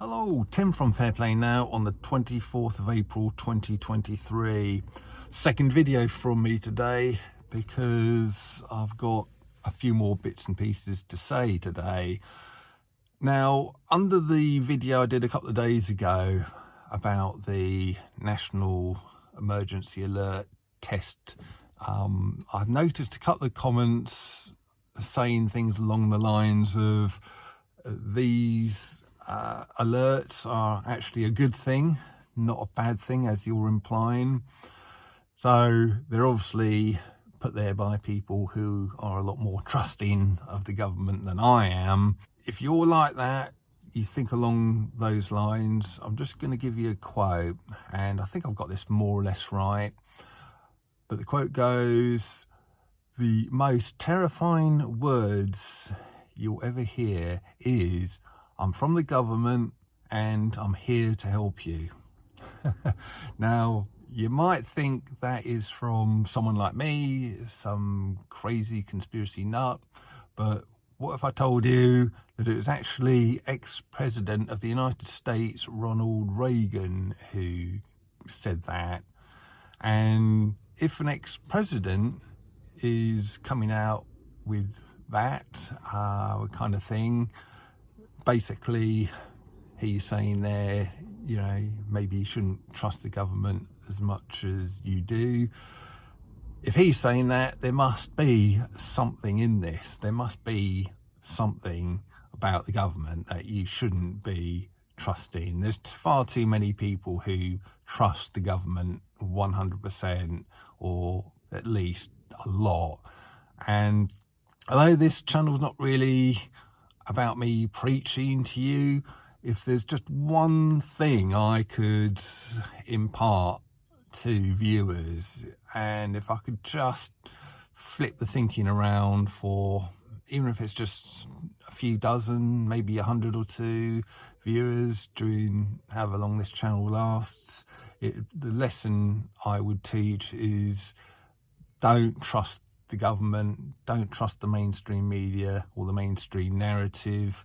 Hello, Tim from Fair Play Now on the 24th of April 2023. Second video from me today because I've got a few more bits and pieces to say today. Now, under the video I did a couple of days ago about the National Emergency Alert Test, I've noticed a couple of comments saying things along the lines of these alerts are actually a good thing, not a bad thing, as you're implying. So they're obviously put there by people who are a lot more trusting of the government than I am. If you're like that, you think along those lines, I'm just going to give you a quote, and I think I've got this more or less right. But the quote goes, "The most terrifying words you'll ever hear is, 'I'm from the government and I'm here to help you.'" Now, you might think that is from someone like me, some crazy conspiracy nut, but what if I told you that it was actually ex-president of the United States, Ronald Reagan, who said that? And if an ex-president is coming out with that kind of thing, basically he's saying there, you know, maybe you shouldn't trust the government as much as you do. If he's saying that, there must be something in this. There must be something about the government that you shouldn't be trusting. There's far too many people who trust the government 100%, or at least a lot. And although this channel's not really about me preaching to you, if there's just one thing I could impart to viewers, and if I could just flip the thinking around for, even if it's just a few dozen, maybe 100 or two viewers during however long this channel lasts, the lesson I would teach is, don't trust the government, don't trust the mainstream media or the mainstream narrative.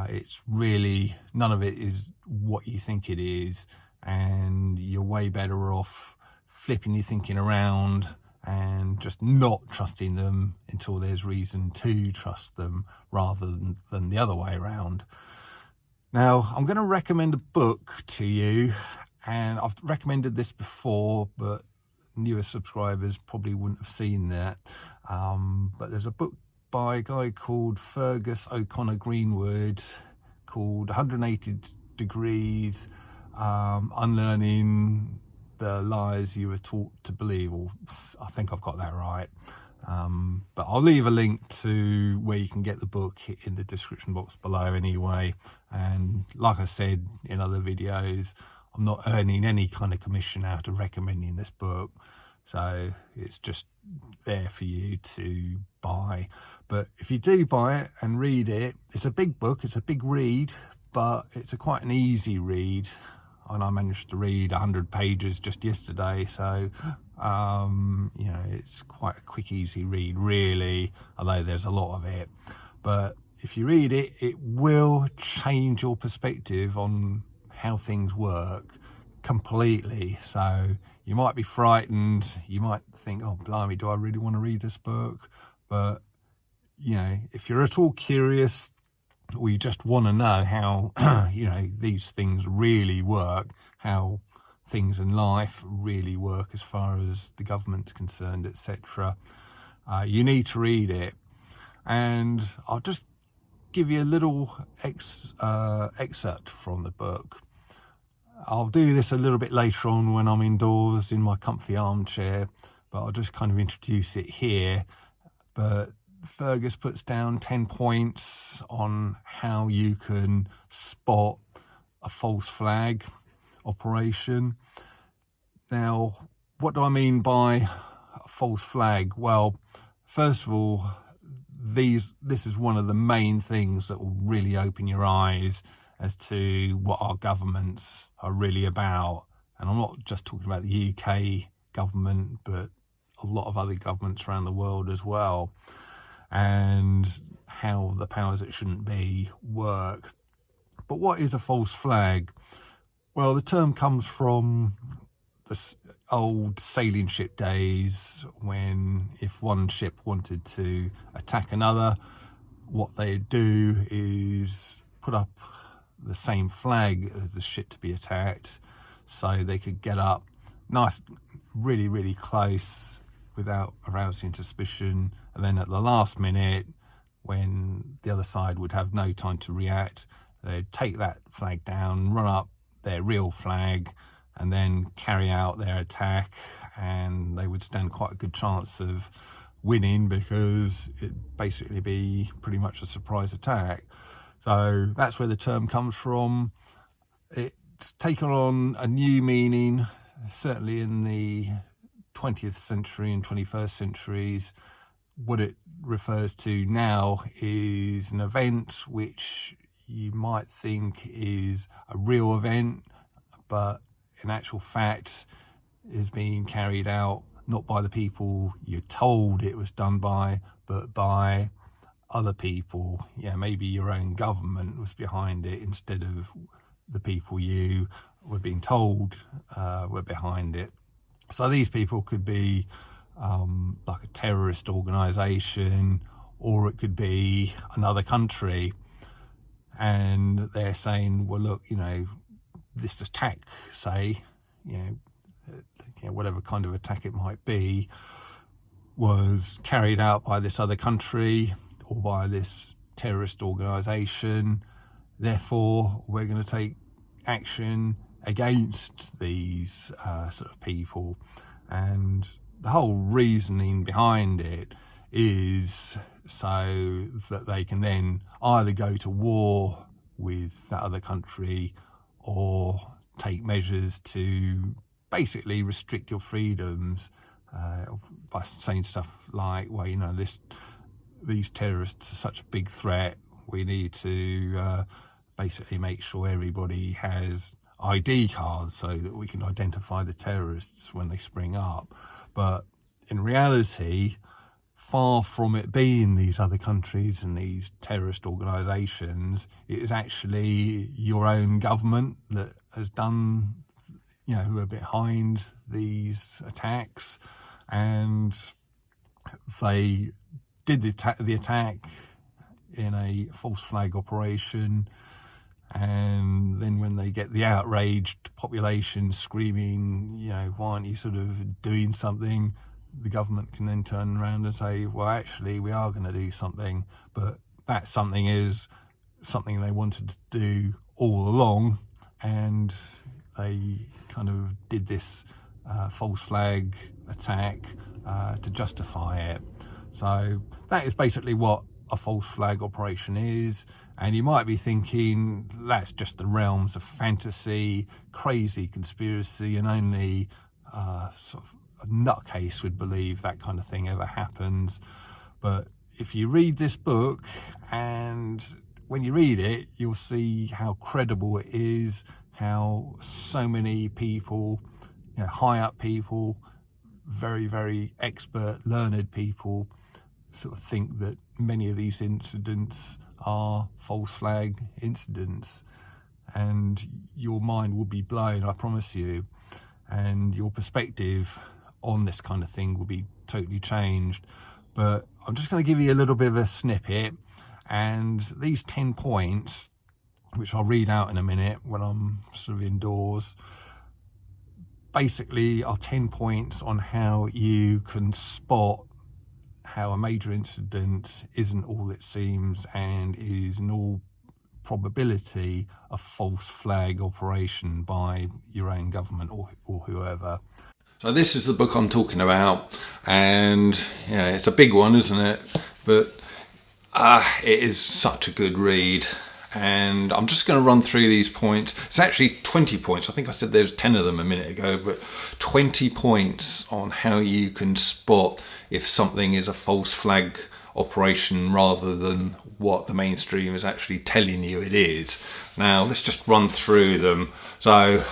It's really, none of it is what you think it is, and you're way better off flipping your thinking around and just not trusting them until there's reason to trust them, rather than the other way around. Now, I'm going to recommend a book to you, and I've recommended this before, but newer subscribers probably wouldn't have seen that. But there's a book by a guy called Fergus O'Connor Greenwood called 180 Degrees, Unlearning the Lies You Were Taught to Believe, or I think I've got that right. But I'll leave a link to where you can get the book in the description box below anyway. And like I said in other videos, I'm not earning any kind of commission out of recommending this book, so it's just there for you to buy. But if you do buy it and read it, it's a big book, it's a big read, but it's quite an easy read. And I managed to read 100 pages just yesterday, so you know, it's quite a quick, easy read really, although there's a lot of it. But if you read it, it will change your perspective on how things work completely. So you might be frightened, you might think, oh blimey, do I really want to read this book? But you know, if you're at all curious, or you just want to know how you know, these things really work, how things in life really work as far as the government's concerned, etc., you need to read it. And I'll just give you a little excerpt from the book. I'll do this a little bit later on when I'm indoors in my comfy armchair, but I'll just kind of introduce it here. But Fergus puts down 10 points on how you can spot a false flag operation. Now, what do I mean by a false flag? Well, first of all, this is one of the main things that will really open your eyes as to what our governments are really about. And I'm not just talking about the UK government, but a lot of other governments around the world as well, and how the powers that shouldn't be work. But what is a false flag? Well, the term comes from the old sailing ship days, when if one ship wanted to attack another, what they'd do is put up the same flag as the ship to be attacked, so they could get up nice, really close without arousing suspicion, and then at the last minute, when the other side would have no time to react, they'd take that flag down, run up their real flag, and then carry out their attack, and they would stand quite a good chance of winning, because it'd basically be pretty much a surprise attack. So that's where the term comes from. It's taken on a new meaning, certainly in the 20th century and 21st centuries. What it refers to now is an event which you might think is a real event, but in actual fact is being carried out not by the people you're told it was done by, but by other people. Yeah, maybe your own government was behind it instead of the people you were being told were behind it. So these people could be like a terrorist organisation, or it could be another country, and they're saying, well, look, you know, this attack, say, whatever kind of attack it might be, was carried out by this other country or by this terrorist organisation. Therefore, we're going to take action against these sort of people. And the whole reasoning behind it is so that they can then either go to war with that other country or take measures to basically restrict your freedoms by saying stuff like, well, you know, these terrorists are such a big threat, we need to basically make sure everybody has ID cards so that we can identify the terrorists when they spring up. But in reality, far from it being these other countries and these terrorist organisations, it is actually your own government that has done, you know, who are behind these attacks, and they did the attack in a false flag operation. And then when they get the outraged population screaming, you know, why aren't you sort of doing something, the government can then turn around and say, well, actually, we are going to do something, but that something is something they wanted to do all along, and they kind of did this false flag attack to justify it. So that is basically what a false flag operation is. And you might be thinking, that's just the realms of fantasy, crazy conspiracy, and only sort of a nutcase would believe that kind of thing ever happens. But if you read this book, and when you read it, you'll see how credible it is, how so many people, you know, high up people, very expert, learned people, sort of think that many of these incidents are false flag incidents, and your mind will be blown, I promise you, and your perspective on this kind of thing will be totally changed. But I'm just going to give you a little bit of a snippet, and these 10 points, which I'll read out in a minute when I'm sort of indoors, basically are 10 points on how you can spot how a major incident isn't all it seems and is in all probability a false flag operation by your own government or whoever. So this is the book I'm talking about, and yeah, it's a big one, isn't it? But it is such a good read, and I'm just going to run through these points. It's actually 20 points. I think I said there's 10 of them a minute ago, but 20 points on how you can spot if something is a false flag operation rather than what the mainstream is actually telling you it is. Now, let's just run through them. So,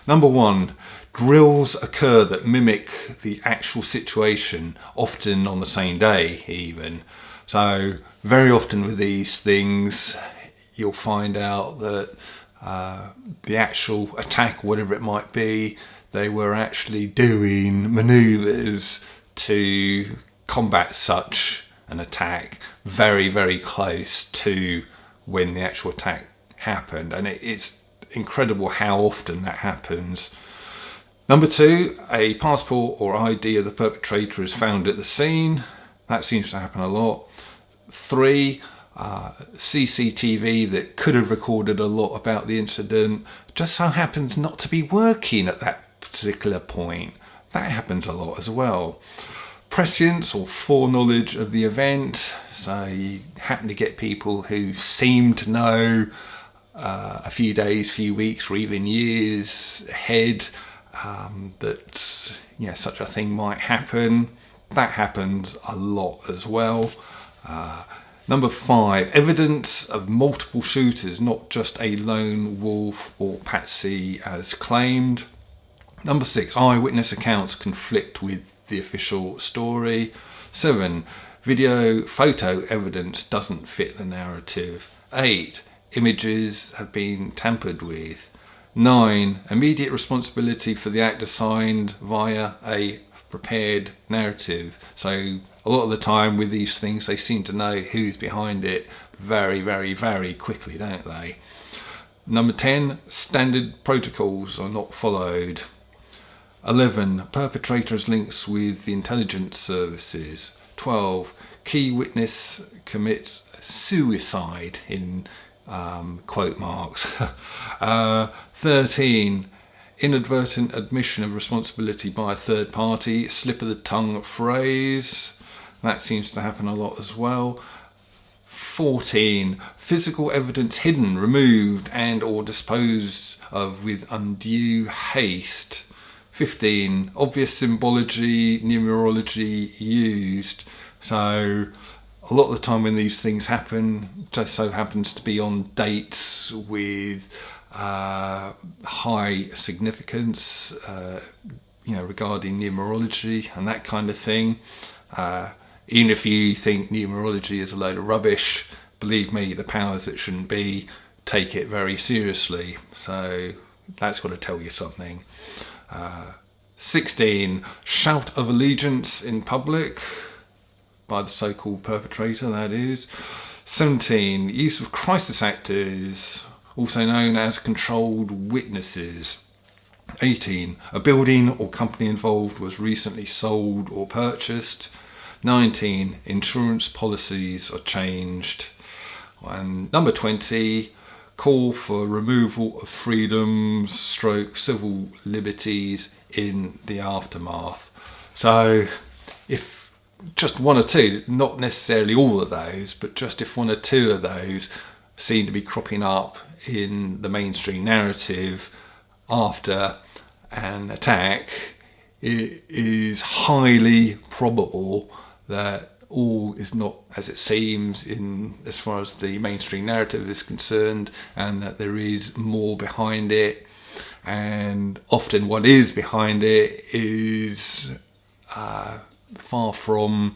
number one, drills occur that mimic the actual situation, often on the same day even. So, very often with these things, you'll find out that the actual attack, whatever it might be, they were actually doing manoeuvres to combat such an attack very, very close to when the actual attack happened. And it's incredible how often that happens. Number 2, a passport or ID of the perpetrator is found at the scene. That seems to happen a lot. 3, CCTV that could have recorded a lot about the incident just so happens not to be working at that particular point. That happens a lot as well. Prescience or foreknowledge of the event. So you happen to get people who seem to know a few days, few weeks, or even years ahead that such a thing might happen. That happens a lot as well. Number 5, evidence of multiple shooters, not just a lone wolf or patsy as claimed. Number 6, eyewitness accounts conflict with the official story. 7, video photo evidence doesn't fit the narrative. 8, images have been tampered with. 9, immediate responsibility for the act assigned via a prepared narrative. So a lot of the time with these things, they seem to know who's behind it very, very, very quickly, don't they? Number 10, standard protocols are not followed. 11, perpetrators links with the intelligence services. 12, key witness commits suicide in quote marks. 13, inadvertent admission of responsibility by a third party, slip of the tongue phrase. That seems to happen a lot as well. 14, physical evidence hidden, removed and or disposed of with undue haste. 15, obvious symbology, numerology used. So a lot of the time when these things happen, just so happens to be on dates with high significance, regarding numerology and that kind of thing. Even if you think numerology is a load of rubbish, believe me, the powers that shouldn't be take it very seriously. So that's got to tell you something. 16, shout of allegiance in public by the so-called perpetrator, that is. 17, use of crisis actors, also known as controlled witnesses. 18, a building or company involved was recently sold or purchased. 19, insurance policies are changed. And number 20, call for removal of freedoms / civil liberties in the aftermath. So if just one or two, not necessarily all of those, but just if one or two of those seem to be cropping up in the mainstream narrative after an attack, it is highly probable that all is not as it seems in as far as the mainstream narrative is concerned, and that there is more behind it. And often what is behind it is far from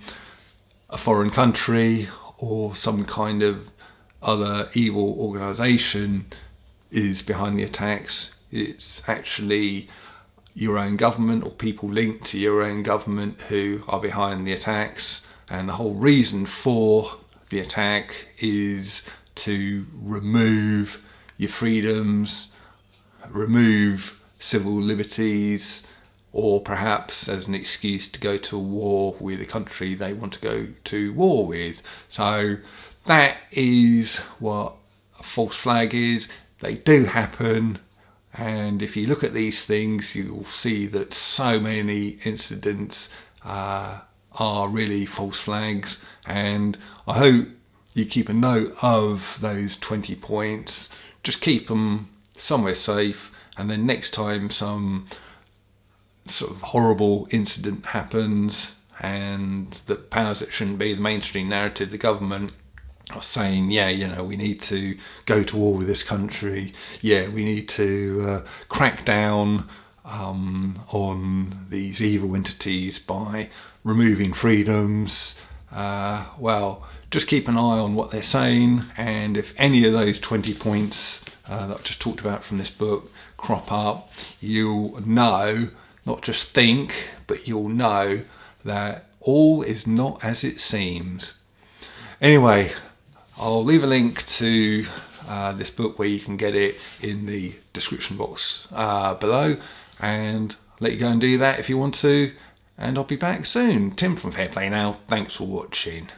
a foreign country or some kind of other evil organisation is behind the attacks. It's actually your own government or people linked to your own government who are behind the attacks. And the whole reason for the attack is to remove your freedoms, remove civil liberties, or perhaps as an excuse to go to a war with a country they want to go to war with. So that is what a false flag is. They do happen. And if you look at these things, you'll see that so many incidents are really false flags. And I hope you keep a note of those 20 points. Just keep them somewhere safe. And then next time some sort of horrible incident happens and the powers that shouldn't be, the mainstream narrative, the government, are saying, we need to go to war with this country. We need to crack down on these evil entities by removing freedoms. just keep an eye on what they're saying, and if any of those 20 points that I've just talked about from this book crop up, you'll know, not just think, but you'll know that all is not as it seems. Anyway, I'll leave a link to this book where you can get it in the description box below, and let you go and do that if you want to, and I'll be back soon. Tim from Fair Play Now, thanks for watching.